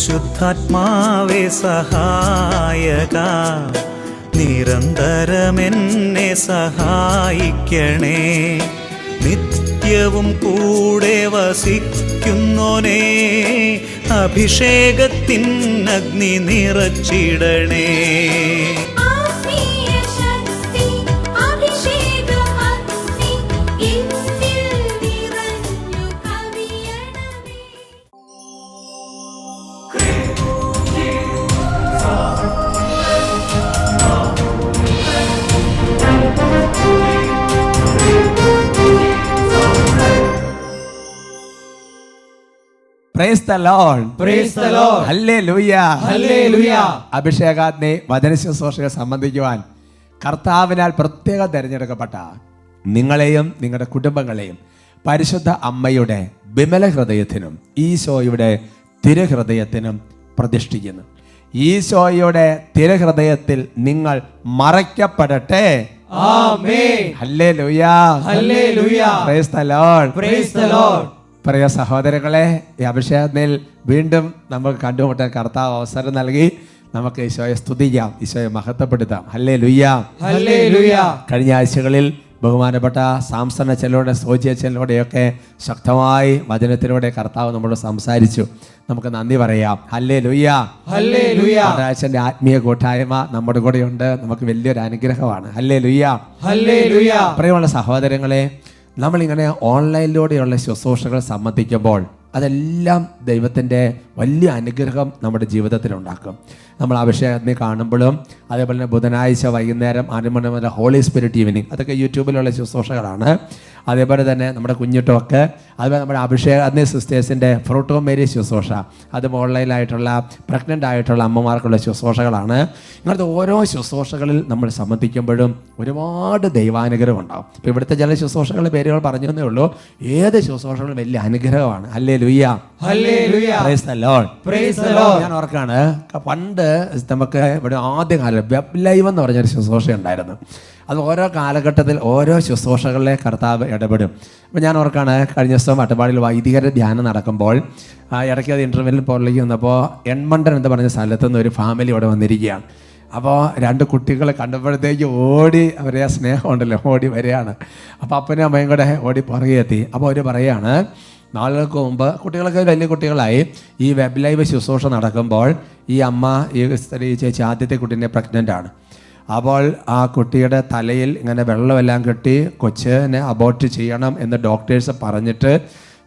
പരിശുദ്ധാത്മാവേ സഹായക, നിരന്തരമെന്നെ സഹായിക്കണേ. നിത്യവും കൂടെ വസിക്കുന്നോനേ, അഭിഷേകത്തിൻ അഗ്നി നിറച്ചിടണേ. Praise the Lord. Praise the Lord. Hallelujah. Hallelujah. അഭിഷേകാഗ്നി വചന ശുശ്രൂഷയെ സംബന്ധിക്കുവാൻ കർത്താവിനാൽ പ്രത്യേകം തിരഞ്ഞെടുക്കപ്പെട്ട നിങ്ങളെയും നിങ്ങളുടെ കുടുംബങ്ങളെയും പരിശുദ്ധ അമ്മയുടെ വിമല ഹൃദയത്തിനും ഈശോയുടെ തിരുഹൃദയത്തിനും പ്രതിഷ്ഠിക്കുന്നു. ഈശോയുടെ തിരുഹൃദയത്തിൽ നിങ്ങൾ മറയ്ക്കപ്പെടട്ടെ. ആമേൻ. ഹല്ലേലൂയ. ഹല്ലേലൂയ. Praise the Lord. Praise the Lord. പ്രിയ സഹോദരങ്ങളെ, ഈ അഭിഷേകത്തിൽ വീണ്ടും നമുക്ക് കണ്ടുമുട്ടാൻ കർത്താവ് അവസരം നൽകി. നമുക്ക് ഈശോയെ സ്തുതിക്കാം, ഈശോയെ മഹത്വപ്പെടുത്താം. ഹല്ലേലൂയ. ഹല്ലേലൂയ. കഴിഞ്ഞ ആഴ്ചകളിൽ ബഹുമാനപ്പെട്ട സാംസൺ അച്ഛനിലൂടെ സോജി അച്ഛനിലൂടെയൊക്കെ ശക്തമായി വചനത്തിലൂടെ കർത്താവ് നമ്മളോട് സംസാരിച്ചു. നമുക്ക് നന്ദി പറയാം. ഹല്ലേലൂയ. ഹല്ലേലൂയ. അച്ഛൻ്റെ ആത്മീയ കൂട്ടായ്മ നമ്മുടെ കൂടെയുണ്ട്. നമുക്ക് വലിയൊരു അനുഗ്രഹമാണ്. ഹല്ലേലൂയ. ഹല്ലേലൂയ. പ്രിയമുള്ള സഹോദരങ്ങളെ, നമ്മളിങ്ങനെ ഓൺലൈനിലൂടെയുള്ള ശുശ്രൂഷകൾ സംബന്ധിക്കുമ്പോൾ അതെല്ലാം ദൈവത്തിൻ്റെ വലിയ അനുഗ്രഹം നമ്മുടെ ജീവിതത്തിലുണ്ടാക്കും. നമ്മൾ അഭിഷേകത്തിനെ കാണുമ്പോഴും അതേപോലെ തന്നെ ബുധനാഴ്ച വൈകുന്നേരം 6 മണി മുതൽ ഹോളി സ്പിരിറ്റ് ഈവനിങ്, അതൊക്കെ യൂട്യൂബിലുള്ള ശുശ്രൂഷകളാണ്. അതേപോലെ തന്നെ നമ്മുടെ കുഞ്ഞിട്ടൊക്കെ, അതുപോലെ നമ്മുടെ അഭിഷേകത്തിനെ സിസ്റ്റേഴ്സിൻ്റെ ഫ്രൂട്ട് ഓഫ് മേരി ശുശ്രൂഷ, അതും ഓൺലൈനായിട്ടുള്ള പ്രഗ്നൻ്റ് ആയിട്ടുള്ള അമ്മമാർക്കുള്ള ശുശ്രൂഷകളാണ്. ഇങ്ങനത്തെ ഓരോ ശുശ്രൂഷകളിൽ നമ്മൾ സംബന്ധിക്കുമ്പോഴും ഒരുപാട് ദൈവാനുഗ്രഹം ഉണ്ടാകും. ഇപ്പോൾ ഇവിടുത്തെ ചില ശുശ്രൂഷകളുടെ പേരുകൾ പറഞ്ഞു തന്നേ ഉള്ളൂ. ഏത് ശുശ്രൂഷകളും വലിയ അനുഗ്രഹമാണ്. Hallelujah. Hallelujah. Price the Lord. Price the Lord. ഞാൻ ഓർക്കാണ്, പണ്ട് നമുക്ക് ഇവിടെ ആദ്യകാലം വെബ് ലൈവ് എന്ന് പറഞ്ഞൊരു ശുശ്രൂഷ ഉണ്ടായിരുന്നു. അത് ഓരോ കാലഘട്ടത്തിൽ ഓരോ ശുശ്രൂഷകളിലെ കർത്താവ് ഇടപെടും. അപ്പോൾ ഞാൻ ഓർക്കാണ്, കഴിഞ്ഞ ദിവസം അട്ടപ്പാടിയിൽ വൈദികരുടെ ധ്യാനം നടക്കുമ്പോൾ ഇടയ്ക്ക് അത് ഇൻ്റർവ്യൂവിൽ പുറത്തേക്ക് വന്നപ്പോൾ എൺമണ്ടൻ എന്ന് പറഞ്ഞ സ്ഥലത്തു നിന്ന് ഒരു ഫാമിലി ഇവിടെ വന്നിരിക്കുകയാണ്. അപ്പോൾ 2 കുട്ടികളെ കണ്ടപ്പോഴത്തേക്ക് ഓടി, അവരെ സ്നേഹം ഉണ്ടല്ലോ, ഓടി വരികയാണ്. അപ്പോൾ അപ്പനും അമ്മയും കൂടെ ഓടി പുറകെ എത്തി. അപ്പോൾ അവർ പറയുകയാണ്, നാളുകൾക്ക് മുമ്പ് കുട്ടികളൊക്കെ വലിയ കുട്ടികളായി, ഈ വെബ് ലൈവ് ശുശ്രൂഷ നടക്കുമ്പോൾ ഈ അമ്മ, ഈ സ്ത്രീ ചേച്ചി ആദ്യത്തെ കുട്ടീനെ പ്രഗ്നൻ്റ് ആണ്. അപ്പോൾ ആ കുട്ടിയുടെ തലയിൽ ഇങ്ങനെ വെള്ളമെല്ലാം കെട്ടി കൊച്ചിനെ അബോർട്ട് ചെയ്യണം എന്ന് ഡോക്ടേഴ്സ് പറഞ്ഞിട്ട്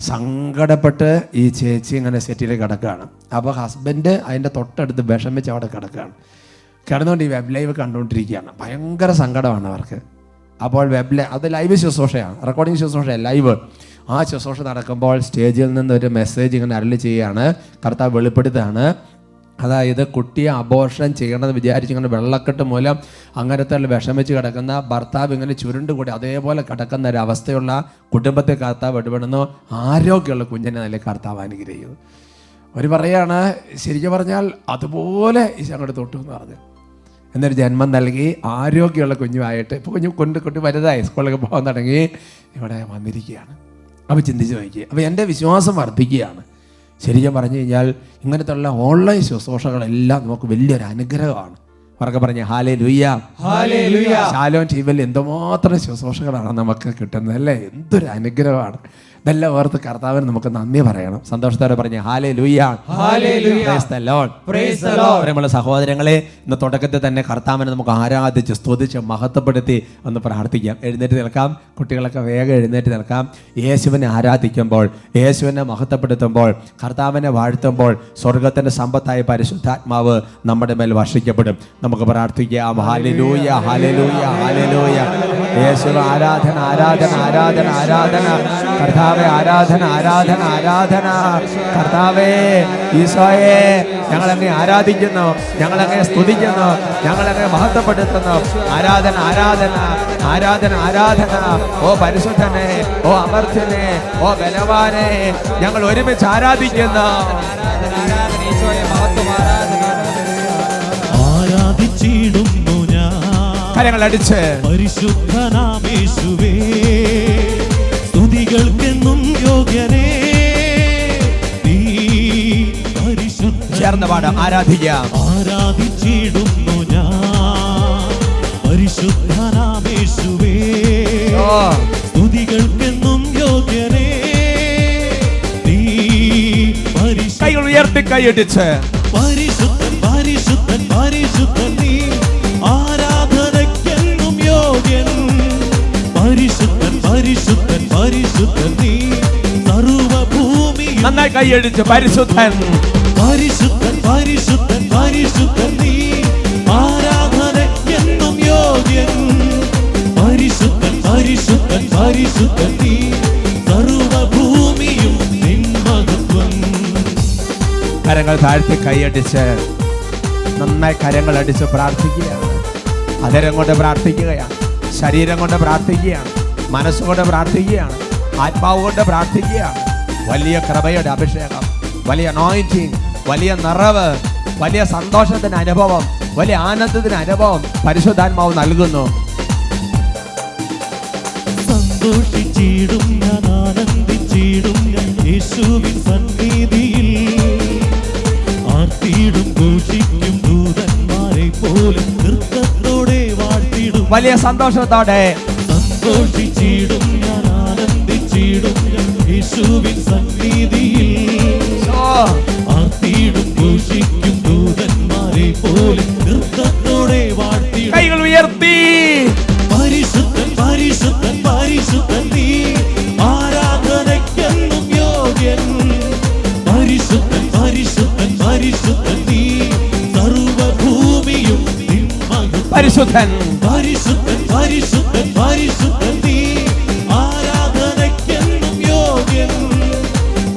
സങ്കടപ്പെട്ട് ഈ ചേച്ചി ഇങ്ങനെ സെറ്റിൽ കിടക്കുകയാണ്. അപ്പോൾ ഹസ്ബൻഡ് അതിൻ്റെ തൊട്ടടുത്ത് വിഷമിച്ച് അവിടെ കിടക്കുകയാണ്. കിടന്നുകൊണ്ട് ഈ വെബ് ലൈവ് കണ്ടുകൊണ്ടിരിക്കുകയാണ്. ഭയങ്കര സങ്കടമാണ് അവർക്ക്. അപ്പോൾ അത് ലൈവ് ശുശ്രൂഷയാണ്, റെക്കോർഡിങ് ശുശ്രൂഷയാണ്, ലൈവ്. ആ ശുശ്രൂഷ നടക്കുമ്പോൾ സ്റ്റേജിൽ നിന്നൊരു മെസ്സേജ് ഇങ്ങനെ അരുളി ചെയ്യുകയാണ്, കർത്താവ് വെളിപ്പെടുത്തുകയാണ്. അതായത് കുട്ടിയെ അബോർഷൻ ചെയ്യണമെന്ന് വിചാരിച്ച് ഇങ്ങനെ വെള്ളക്കെട്ട് മൂലം അങ്ങനത്തെ വിഷമിച്ച് കിടക്കുന്ന ഭർത്താവ് ഇങ്ങനെ ചുരുണ്ടുകൂടി അതേപോലെ കിടക്കുന്ന ഒരു അവസ്ഥയുള്ള കുടുംബത്തെ കർത്താവ് ഇടപെടുന്നു. ആരോഗ്യമുള്ള കുഞ്ഞിനെ നല്ല കർത്താവ് അനുഗ്രഹിക്കുന്നു. ഒരു പറയാണ്, ശരിക്കും പറഞ്ഞാൽ അതുപോലെ ഈശോ അങ്ങോട്ട് തൊട്ടു എന്ന് പറഞ്ഞു. എന്നൊരു ജന്മം നൽകി ആരോഗ്യമുള്ള കുഞ്ഞുമായിട്ട് ഇപ്പോൾ കുട്ടി വലുതായി, സ്കൂളിലൊക്കെ പോകാൻ തുടങ്ങി, ഇവിടെ വന്നിരിക്കുകയാണ്. അപ്പോൾ ചിന്തിച്ച് നോക്കി. അപ്പോൾ എൻ്റെ വിശ്വാസം വർദ്ധിക്കുകയാണ്. ശരിക്കും പറഞ്ഞു കഴിഞ്ഞാൽ ഇങ്ങനത്തെ ഉള്ള ഓൺലൈൻ ശുശ്രൂഷകളെല്ലാം നമുക്ക് വലിയൊരു അനുഗ്രഹമാണ്. അവർക്ക് പറഞ്ഞ ഹല്ലേലൂയ. ഹല്ലേലൂയ. ശാലോം ടീമിൽ എന്തുമാത്രം ശുശ്രൂഷകളാണ് നമുക്ക് കിട്ടുന്നത് അല്ലേ, എന്തൊരു അനുഗ്രഹമാണ്. ഇതെല്ലാം ഓർത്ത് കർത്താവിന് നമുക്ക് നന്ദി പറയണം. സന്തോഷത്തോടെ പറഞ്ഞ hallelujah. Hallelujah. Price the Lord. Price the Lord. പ്രിയമുള്ള സഹോദരങ്ങളെ, ഇന്ന് തുടക്കത്തിൽ തന്നെ കർത്താവിനെ നമുക്ക് ആരാധിച്ച് സ്തുതിച്ച് മഹത്വപ്പെടുത്തി ഒന്ന് പ്രാർത്ഥിക്കാം. എഴുന്നേറ്റ് നിൽക്കാം. കുട്ടികളൊക്കെ വേഗം എഴുന്നേറ്റ് നിൽക്കാം. യേശുവിനെ ആരാധിക്കുമ്പോൾ, യേശുവിനെ മഹത്വപ്പെടുത്തുമ്പോൾ, കർത്താവിനെ വാഴ്ത്തുമ്പോൾ സ്വർഗത്തിന്റെ സമ്പത്തായ പരിശുദ്ധാത്മാവ് നമ്മുടെ മേൽ വർഷിക്കപ്പെടും. നമുക്ക് പ്രാർത്ഥിക്കാം. ഹല്ലേലൂയ. ഹല്ലേലൂയ. ഹല്ലേലൂയ. യേശുവേ ആരാധന, ആരാധന, ആരാധന, ആരാധന. കർത്താവേ ആരാധന, ആരാധന, ആരാധന. കർത്താവേ ഈശോയെ, ഞങ്ങളങ്ങേ ആരാധിക്കുന്നു, ഞങ്ങളങ്ങേ സ്തുതിക്കുന്നു, ഞങ്ങളങ്ങേ മഹത്വപ്പെടുത്തുന്നു. ആരാധന, ആരാധന, ആരാധന, ആരാധന. ഓ പരിശുദ്ധനെ, ഓ അമർത്യനെ, ഓ ബലവാനെ, ഞങ്ങൾ ഒരുമിച്ച് ആരാധിക്കുന്നു. ആരാധിച്ചിടുന്നു ഞാൻ കരങ്ങൾ അടിച്ച്. പരിശുദ്ധനാമേശുവേ, സ്തുതികൾക്കെന്നും യോഗ്യനേ നീ പരിശുദ്ധ. ചേർന്ന് പാടാം, ആരാധിക്കാം. ആരാധിച്ചിടുന്നു ഞാൻ പരിശുദ്ധനാമേശുവേ, സ്തുതികൾക്കെന്നും യോഗ്യനേ നീ. കൈകൾ ഉയർത്തി കൈയടിച്ച് പരിശുദ്ധൻ പരിശുദ്ധൻ പരിശുദ്ധൻ നീ, ആരാധനയ്ക്കെന്നും യോഗ്യൻ. പരിശുദ്ധൻ പരിശുദ്ധൻ പരിശുദ്ധൻ നീ, സർവഭൂമി. നന്നായി കൈയടിച്ച് പരിശുദ്ധൻ പരിശുദ്ധൻ പരിശുദ്ധൻ പരിശുദ്ധൻ നീ, ആരാധനയ്ക്കെന്നും യോഗ്യൻ. പരിശുദ്ധൻ പരിശുദ്ധൻ പരിശുദ്ധൻ നീ, സർവഭൂമിയും നിൻ മഹത്വം. കരങ്ങൾ താഴ്ത്തി കൈയടിച്ച് നന്നായി കരങ്ങൾ അടിച്ച് പ്രാർത്ഥിക്കുകയാണ്. അധരം കൊണ്ട് പ്രാർത്ഥിക്കുകയാണ്, ശരീരം കൊണ്ട് പ്രാർത്ഥിക്കുകയാണ്, മനസ്സുകൊണ്ട് പ്രാർത്ഥിക്കുകയാണ്, ആത്മാവ് കൊണ്ട് പ്രാർത്ഥിക്കുകയാണ്. വലിയ കൃപയുടെ അഭിഷേകം, വലിയ അനോയിന്റിങ്, വലിയ നിറവ്, വലിയ സന്തോഷത്തിന് അനുഭവം, വലിയ ആനന്ദത്തിന് അനുഭവം പരിശുദ്ധാത്മാവ് നൽകുന്നു. സന്തോഷിച്ചിടും ഞാൻ, ആനന്ദിച്ചിടും ഞാൻ യേശുവിൻ സന്നിധിയിൽ. ആർത്തിയിടും ഘോഷിക്കും ദൂതന്മാരെ പോലെ നൃത്തത്തോടെ വാഴ്ത്തിടും. വലിയ സന്തോഷത്തോടെ സന്തോഷിച്ചിടും ഞാൻ, ആനന്ദിച്ചിടും ഞാൻ യേശുവിൻ സന്നിധിയിൽ. ആർത്തിയിടും ഘോഷിക്കും ദൂതന്മാരെ പോലെ നൃത്തത്തോടെ വാഴ്ത്തിടും. കൈകൾ ഉയർത്തി പരിശുദ്ധൻ പരിശുദ്ധൻ പരിശുദ്ധൻ നീ, ആരാധനയ്ക്കെന്നും യോഗ്യൻ. പരിശുദ്ധൻ പരിശുദ്ധൻ പരിശുദ്ധൻ നീ, സർവഭൂമിയും നിൻ മഹത്വം. പരിശുദ്ധൻ പരിശുദ്ധൻ പരിശുദ്ധൻ പരിശുദ്ധൻ നീ, ആരാധനയ്ക്കെന്നും യോഗ്യൻ.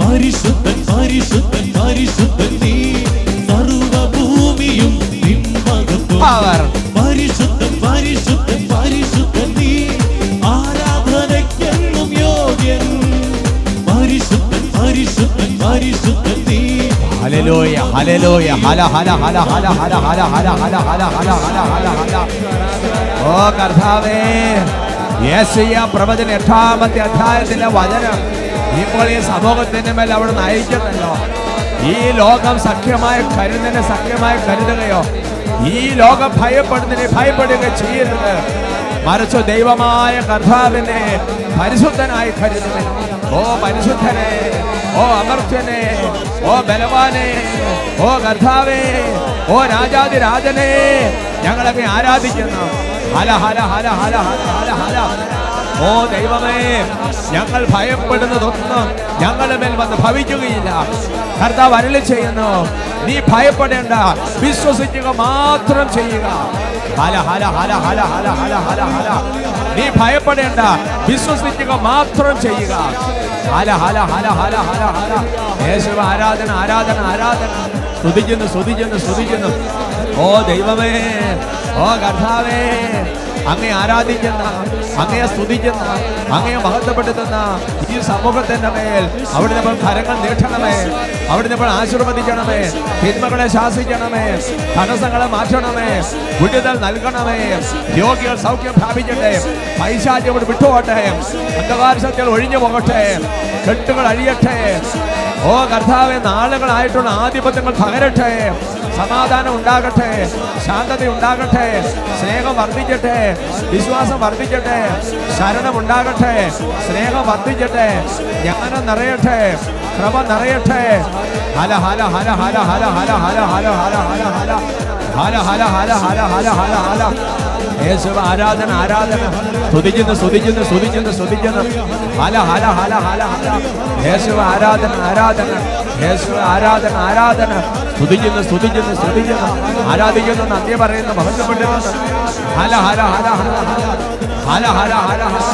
പരിശുദ്ധൻ പരിശുദ്ധൻ പരിശുദ്ധൻ നീ, സർവഭൂമിയും നിൻ മഹത്വം. പവർ പരിശുദ്ധൻ പരിശുദ്ധൻ പരിശുദ്ധൻ നീ, ആരാധനയ്ക്കെന്നും യോഗ്യൻ. പരിശുദ്ധൻ പരിശുദ്ധൻ പരിശുദ്ധൻ നീ. ഹല്ലേലൂയ ഹല്ലേലൂയ ഹല ഹല ഹല ഹല ഹല ഹല ഹല ഹല ഹല ഹല ഹല ഹല ഹല. ഓ കർത്താവേ, യെശയ്യാ പ്രവചന 8-ാമത്തെ അധ്യായത്തിലെ വചനം ഇപ്പോൾ ഈ സമൂഹത്തിന്റെ മേൽ അവിടെ നയിക്കുന്നല്ലോ. ഈ ലോകം സഖ്യമായി കരുതിനെ സഖ്യമായി കരുതുകയോ, ഈ ലോകം ഭയപ്പെടുന്നതിനെ ഭയപ്പെടുകയോ ചെയ്യരുത്. മറിച്ച് ദൈവമായ കർത്താവിനെ പരിശുദ്ധനായി കരുതുക. ഓ പരിശുദ്ധനെ, ഓ അമർത്യനെ, ഓ ബലവാനെ, ഓ കർത്താവേ, ഓ രാജാതി രാജനെ ഞങ്ങളൊക്കെ ആരാധിക്കുന്നു. ഹല ഹല ഹല ഹല ഹല ഹല ഹല. ഓ ദൈവമേ, ഞങ്ങൾ ഭയപ്പെടുന്നതൊന്നും ഞങ്ങളുടെ മേൽ വന്ന് ഭവിക്കുകയില്ല. കർത്താവ് അരുളി ചെയ്യുന്നു, നീ ഭയപ്പെടേണ്ട, വിശ്വസിക്കുക മാത്രം ചെയ്യുക. ഹല ഹല ഹല ഹല ഹല ഹല ഹല ഹല. നീ ഭയപ്പെടേണ്ട, വിശ്വസിക്കുക മാത്രം ചെയ്യുക. ഹല ഹല ഹല ഹല ഹല ഹല. യേശുവേ ആരാധന ആരാധന ആരാധന. സ്തുതിക്കുന്നു സ്തുതിക്കുന്നു സ്തുതിക്കുന്നു. ഓ ദൈവമേ, ഓ കർത്താവേ, അങ്ങയെ ആരാധിക്കുന്ന, അങ്ങയെ സ്തുതിക്കുന്ന, അങ്ങയെ മഹത്വപ്പെടുത്തുന്ന ഈ സമൂഹത്തിന്റെ മേൽ അവിടുന്ന് ഇപ്പോൾ കരങ്ങൾ നീട്ടണമേ. അവിടുന്ന് ഇപ്പോൾ ആശീർവദിക്കണമേ. തിന്മകളെ ശാസിക്കണമേ, തടസ്സങ്ങളെ മാറ്റണമേ, വിടുതൽ നൽകണമേ. രോഗികൾ സൗഖ്യം പ്രാപിക്കട്ടെ, പൈശാചികൾ വിട്ടുപോട്ടെ, അന്ധകാര ശക്തികൾ ഒഴിഞ്ഞു പോകട്ടെ, കെട്ടുകൾ അഴിയട്ടെ. ഓ കർത്താവേ, നാളുകളായിട്ടുള്ള ആധിപത്യങ്ങൾ തകരട്ടെ, സമാധാനം ഉണ്ടാകട്ടെ, ശാന്തത ഉണ്ടാകട്ടെ, സ്നേഹം വർദ്ധിക്കട്ടെ, വിശ്വാസം വർദ്ധിക്കട്ടെ, ശരണം ഉണ്ടാകട്ടെ, സ്നേഹം വർദ്ധിക്കട്ടെ, ജ്ഞാനം നിറയട്ടെ, കൃപ നിറയട്ടെ. ഹല ഹല ഹല ഹല ഹല ഹല ഹല ഹല ഹല ഹല ഹല ഹല ഹല ഹല ഹല ഹല ഹല ഹല. യേശുവേ ആരാധന ആരാധന. സ്തുതിക്കുന്നു സ്തുതിക്കുന്നു സ്തുതിക്കുന്നു സ്തുതിക്കുന്നു. ഹല ഹല ഹല ഹല ഹല. യേശുവേ ആരാധന ആരാധന. യേശുവേ ആരാധന ആരാധന. സ്തുതിക്കുന്നു സ്തുതിക്കുന്നു സ്തുതിക്കുന്നു. ആരാധിക്കുന്നു, നന്ദി പറയുന്നു, മഹത്വപ്പെടുന്നു. ഹല ഹല ഹല ഹല ഹല ഹല ഹല ഹല ഹല.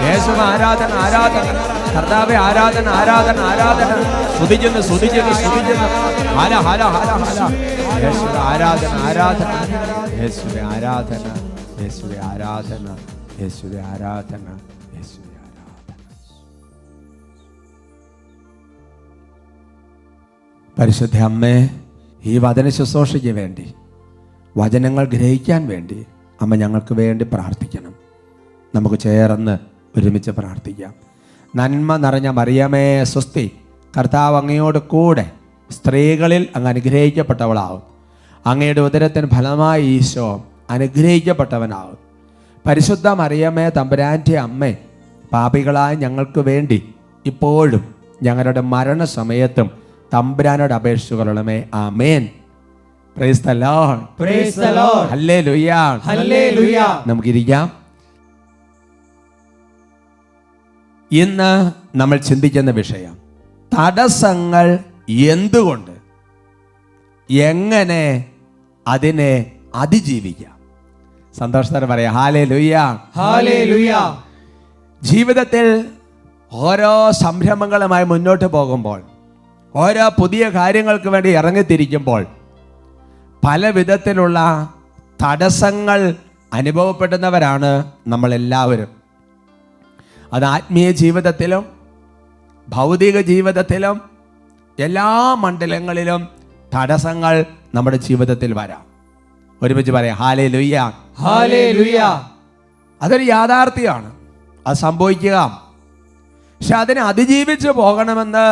യേശുവേ ആരാധന ആരാധന. കർത്താവേ ആരാധന ആരാധന ആരാധന. സ്തുതിക്കുന്നു സ്തുതിക്കുന്നു സ്തുതിക്കുന്നു. ഹല ഹല ഹല ഹല. യേശുവേ ആരാധന ആരാധന. യേശുവേ ആരാധന. യേശുവേ ആരാധന. യേശുവേ ആരാധന. യേശുവേ ആരാധന. പരിശുദ്ധ അമ്മേ, ഈ വചന ശുശ്രൂഷയ്ക്ക് വേണ്ടി, വചനങ്ങൾ ഗ്രഹിക്കാൻ വേണ്ടി അമ്മ ഞങ്ങൾക്ക് വേണ്ടി പ്രാർത്ഥിക്കണം. നമുക്ക് ചേർന്ന് ഒരുമിച്ച് പ്രാർത്ഥിക്കാം. നന്മ നിറഞ്ഞ മറിയമേ സ്വസ്തി, കർത്താവ് അങ്ങയോട് കൂടെ സ്ത്രീകളിൽ അങ്ങ് അനുഗ്രഹിക്കപ്പെട്ടവളാവും. അങ്ങയുടെ ഉദരത്തിന് ഫലമായി ഈശോ അനുഗ്രഹിക്കപ്പെട്ടവനാവും. പരിശുദ്ധ മറിയമ്മേ, തമ്പുരാൻ്റെ അമ്മേ, പാപികളായ ഞങ്ങൾക്ക് വേണ്ടി ഇപ്പോഴും ഞങ്ങളുടെ മരണസമയത്തും തമ്പുരാനോട് അപേക്ഷിച്ചുകൊള്ളണമേ. ആമേൻ. Praise the Lord. Praise the Lord. ഹല്ലേലൂയ. Hallelujah. നമുക്കിരിക്കാം. ഇന്ന് നമ്മൾ ചിന്തിക്കുന്ന വിഷയം തടസ്സങ്ങൾ എന്തുകൊണ്ട്, എങ്ങനെ അതിനെ അതിജീവിക്കാം. സന്തോഷത്തോടെ പറയാം ഹല്ലേലൂയ. Hallelujah. ജീവിതത്തിൽ ഓരോ സംരംഭങ്ങളുമായി മുന്നോട്ട് പോകുമ്പോൾ, ഓരോ പുതിയ കാര്യങ്ങൾക്ക് വേണ്ടി ഇറങ്ങിത്തിരിക്കുമ്പോൾ പല വിധത്തിലുള്ള തടസ്സങ്ങൾ അനുഭവപ്പെടുന്നവരാണ് നമ്മളെല്ലാവരും. അത് ആത്മീയ ജീവിതത്തിലും ഭൗതിക ജീവിതത്തിലും എല്ലാ മണ്ഡലങ്ങളിലും തടസ്സങ്ങൾ നമ്മുടെ ജീവിതത്തിൽ വരാം. ഒരുമിച്ച് പറയാം ഹല്ലേലൂയ. Hallelujah. അതൊരു യാഥാർത്ഥ്യമാണ്, അത് സംഭവിക്കുക. പക്ഷെ അതിനെ അതിജീവിച്ച് പോകണമെന്ന്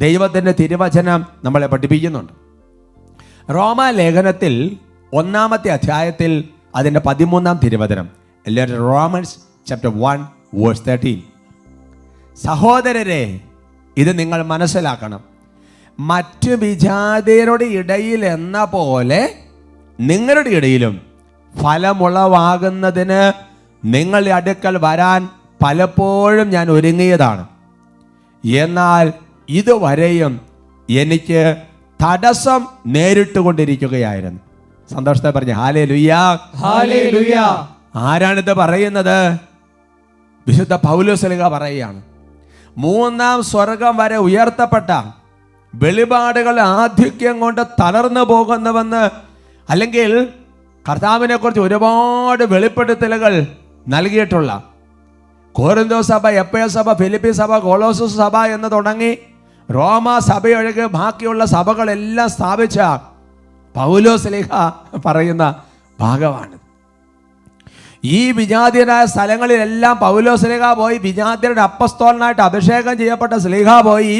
ദൈവത്തിൻ്റെ തിരുവചനം നമ്മളെ പഠിപ്പിക്കുന്നുണ്ട്. റോമാലേഖനത്തിൽ 1-ാമത്തെ അധ്യായത്തിൽ അതിൻ്റെ 13-ാം തിരുവചനം, റോമൻസ് ചാപ്റ്റർ 1:13. സഹോദരരെ, ഇത് നിങ്ങൾ മനസ്സിലാക്കണം. മറ്റു വിജാതിയരുടെ ഇടയിൽ എന്ന പോലെ നിങ്ങളുടെ ഇടയിലും ഫലമുളവാകുന്നതിന് നിങ്ങളുടെ അടുക്കൽ വരാൻ പലപ്പോഴും ഞാൻ ഒരുങ്ങിയതാണ്. എന്നാൽ ഇതുവരെയും എനിക്ക് തടസ്സം നേരിട്ടുകൊണ്ടിരിക്കുകയായിരുന്നു. സന്തോഷത്തെ പറഞ്ഞ് ഹല്ലേലൂയ. Hallelujah. ആരാണിത് പറയുന്നത്? വിശുദ്ധ പൗലോസ്ലീഹ പറയുകയാണ്. 3-ാം സ്വർഗം വരെ ഉയർത്തപ്പെട്ട വെളിപാടുകൾ ആധിക്യം കൊണ്ട് തളർന്നു പോകുന്നുവെന്ന്, അല്ലെങ്കിൽ കർത്താവിനെ കുറിച്ച് ഒരുപാട് വെളിപ്പെടുത്തലുകൾ നൽകിയിട്ടുള്ള കോരിന്തോസ് സഭ, എഫേസ സഭ, ഫിലിപ്പി സഭ, കൊളോസസ് സഭ എന്ന് തുടങ്ങി റോമ സഭയൊഴികെ ബാക്കിയുള്ള സഭകളെല്ലാം സ്ഥാപിച്ച പൗലോസ്ലീഹ പറയുന്ന ഭാഗമാണ്. ഈ വിജാതിയരായ സ്ഥലങ്ങളിലെല്ലാം പൗലോസ്ലീഹ പോയി, വിജാതിയരുടെ അപ്പസ്തോലനായിട്ട് അഭിഷേകം ചെയ്യപ്പെട്ട സ്ലീഹ പോയി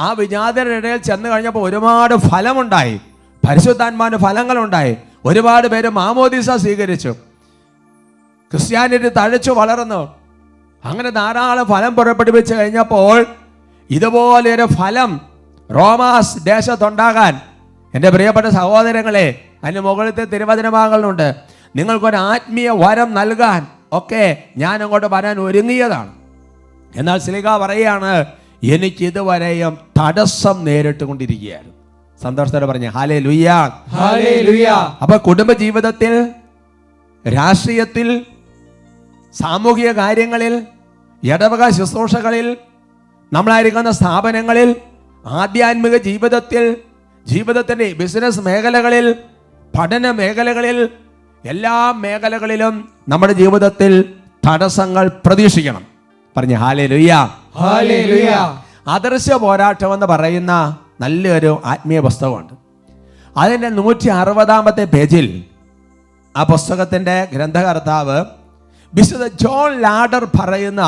ആ വിജാതിയരുടെ ഇടയിൽ ചെന്ന് കഴിഞ്ഞപ്പോൾ ഒരുപാട് ഫലമുണ്ടായി, പരിശുദ്ധാത്മാവിന് ഫലങ്ങളുണ്ടായി. ഒരുപാട് പേര് മാമോദീസ സ്വീകരിച്ചു, ക്രിസ്ത്യാനിറ്റി തഴച്ചു വളർന്നു. അങ്ങനെ ധാരാളം ഫലം പുറപ്പെടുവിച്ച് കഴിഞ്ഞപ്പോൾ ഇതുപോലെയൊരു ഫലം റോമാസ് ദേശത്തുണ്ടാകാൻ, എൻ്റെ പ്രിയപ്പെട്ട സഹോദരങ്ങളെ, അതിന് മുകളിലത്തെ തിരുവചനഭാഗങ്ങളുണ്ട്. നിങ്ങൾക്കൊരു ആത്മീയ വരം നൽകാൻ ഒക്കെ ഞാൻ അങ്ങോട്ട് വരാൻ ഒരുങ്ങിയതാണ്. എന്നാൽ സ്ലീഹ പറയുകയാണ്, എനിക്ക് ഇതുവരെയും തടസ്സം നേരിട്ടുകൊണ്ടിരിക്കുകയായിരുന്നു. സന്തോഷത്തോടെ പറഞ്ഞ ഹല്ലേലൂയ. Hallelujah. അപ്പൊ കുടുംബ ജീവിതത്തിൽ, രാഷ്ട്രീയത്തിൽ, സാമൂഹിക കാര്യങ്ങളിൽ, ഇടവക ശുശ്രൂഷകളിൽ, നമ്മളായിരിക്കുന്ന സ്ഥാപനങ്ങളിൽ, ആധ്യാത്മിക ജീവിതത്തിൽ, ജീവിതത്തിൻ്റെ ബിസിനസ് മേഖലകളിൽ, പഠന മേഖലകളിൽ, എല്ലാ മേഖലകളിലും നമ്മുടെ ജീവിതത്തിൽ തടസ്സങ്ങൾ പ്രതീക്ഷിക്കണം. പറഞ്ഞ ഹല്ലേലൂയ. Hallelujah. ആദർശ പോരാട്ടം എന്ന് പറയുന്ന നല്ലൊരു ആത്മീയ പുസ്തകമുണ്ട്. അതിൻ്റെ 160-ാമത്തെ പേജിൽ ആ പുസ്തകത്തിൻ്റെ ഗ്രന്ഥകർത്താവ് വിശുദ്ധ ജോൺ ലാഡർ പറയുന്ന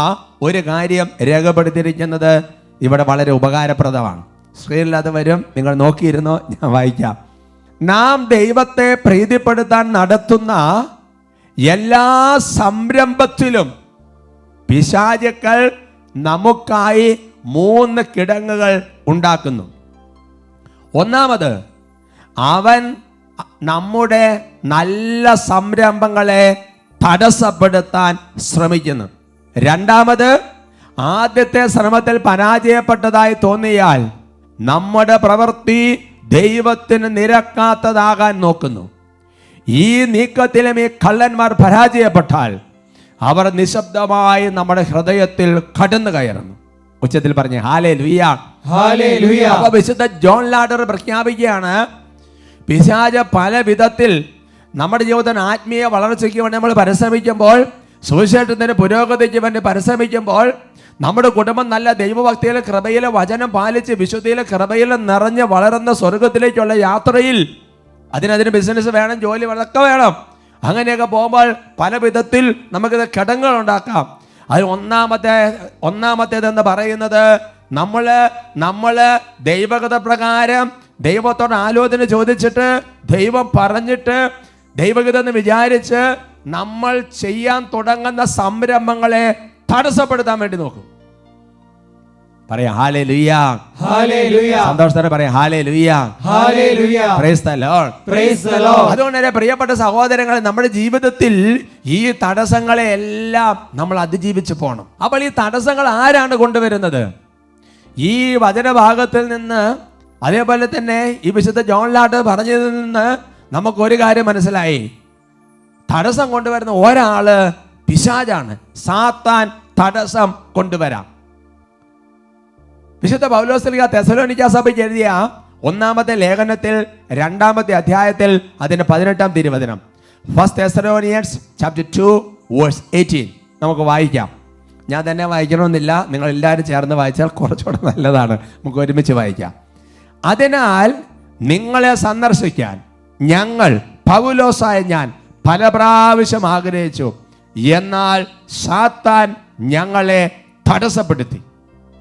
ഒരു കാര്യം രേഖപ്പെടുത്തിയിരിക്കുന്നത് ഇവിടെ വളരെ ഉപകാരപ്രദമാണ്. സ്ക്രീനിൽ അത് വരും, നിങ്ങൾ നോക്കിയിരുന്നോ, ഞാൻ വായിക്കാം. നാം ദൈവത്തെ പ്രീതിപ്പെടുത്താൻ നടത്തുന്ന എല്ലാ സംരംഭത്തിലും പിശാചുക്കൾ നമുക്കായി 3 കിടങ്ങുകൾ ഉണ്ടാക്കുന്നു. ഒന്നാമത്, അവൻ നമ്മുടെ നല്ല സംരംഭങ്ങളെ തടസ്സപ്പെടുത്താൻ ശ്രമിക്കുന്നു. രണ്ടാമത്, ആദ്യത്തെ ശ്രമത്തിൽ പരാജയപ്പെട്ടതായി തോന്നിയാൽ നമ്മുടെ പ്രവൃത്തി ദൈവത്തിന് നിരക്കാത്തതാകാൻ നോക്കുന്നു. ഈ നീക്കത്തിലും ഈ കള്ളന്മാർ പരാജയപ്പെട്ടാൽ അവർ നിശബ്ദമായി നമ്മുടെ ഹൃദയത്തിൽ കടന്നു കയറുന്നു. ഉച്ചത്തിൽ പറഞ്ഞ് ഹല്ലേലൂയ. Hallelujah. അപ്പോൾ വിശുദ്ധ ജോൺ ലാഡർ പ്രഖ്യാപിക്കുകയാണ്, പിശാച് പല വിധത്തിൽ നമ്മുടെ ജീവിതത്തിന് ആത്മീയ വളർച്ചയ്ക്ക് വേണ്ടി നമ്മൾ പരിശ്രമിക്കുമ്പോൾ, സുവിശേഷത്തിന്റെ പുരോഗതിക്ക് വേണ്ടി പരിശ്രമിക്കുമ്പോൾ, നമ്മുടെ കുടുംബം നല്ല ദൈവഭക്തിയിലെ കൃപയിലെ വചനം പാലിച്ച് വിശുദ്ധിയിലെ കൃപയിൽ നിറഞ്ഞ് വളരുന്ന സ്വർഗത്തിലേക്കുള്ള യാത്രയിൽ, അതിന് ബിസിനസ് വേണം, ജോലി അതൊക്കെ വേണം. അങ്ങനെയൊക്കെ പോകുമ്പോൾ പല വിധത്തിൽ നമുക്കിത് ഘടകങ്ങൾ ഉണ്ടാക്കാം. അതിൽ ഒന്നാമത്തേതെന്ന് പറയുന്നത്, നമ്മൾ ദൈവഗത പ്രകാരം ദൈവത്തോട് ആലോചന ചോദിച്ചിട്ട് ദൈവം പറഞ്ഞിട്ട് ദൈവഗീതമെന്ന് വിചാരിച്ച് നമ്മൾ ചെയ്യാൻ തുടങ്ങുന്ന സംരംഭങ്ങളെ തടസ്സപ്പെടുത്താൻ വേണ്ടി നോക്കും. പറയാം ഹല്ലേലൂയ, ഹല്ലേലൂയ. സന്തോഷത്തോടെ പറയാം hallelujah, hallelujah. Price the Lord, price the Lord. അതുകൊണ്ട് തന്നെ പ്രിയപ്പെട്ട സഹോദരങ്ങളെ, നമ്മുടെ ജീവിതത്തിൽ ഈ തടസ്സങ്ങളെ എല്ലാം നമ്മൾ അതിജീവിച്ച് പോകണം. അപ്പോൾ ഈ തടസ്സങ്ങൾ ആരാണ് കൊണ്ടുവരുന്നത്? ഈ വചനഭാഗത്തിൽ നിന്ന്, അതേപോലെ തന്നെ ഈ വിശുദ്ധ ജോൺ ലാട്ട് പറഞ്ഞതിൽ നിന്ന് നമുക്കൊരു കാര്യം മനസ്സിലായി. തടസ്സം കൊണ്ടുവരുന്ന ഒരാള് പിശാചാണ്. സാത്താൻ തടസ്സം കൊണ്ടുവരാം. വിശുദ്ധ പൗലോസ് തെസ്സലോനിക്ക സഭയ്ക്ക് എഴുതിയ 1-ാമത്തെ ലേഖനത്തിൽ 2-ാമത്തെ അധ്യായത്തിൽ അതിന്റെ 18-ാം തിരുവചനം, 1 Thessalonians chapter 2 verse 18 നമുക്ക് വായിക്കാം. ഞാൻ തന്നെ വായിക്കണമെന്നില്ല, നിങ്ങൾ എല്ലാവരും ചേർന്ന് വായിച്ചാൽ കുറച്ചുകൂടെ നല്ലതാണ്. നമുക്ക് ഒരുമിച്ച് വായിക്കാം. അതിനാൽ നിങ്ങളെ സന്ദർശിക്കാൻ ഞങ്ങൾ, പൗലോസായ ഞാൻ, പല പ്രാവശ്യം ആഗ്രഹിച്ചു, എന്നാൽ സാത്താൻ ഞങ്ങളെ തടസ്സപ്പെടുത്തി.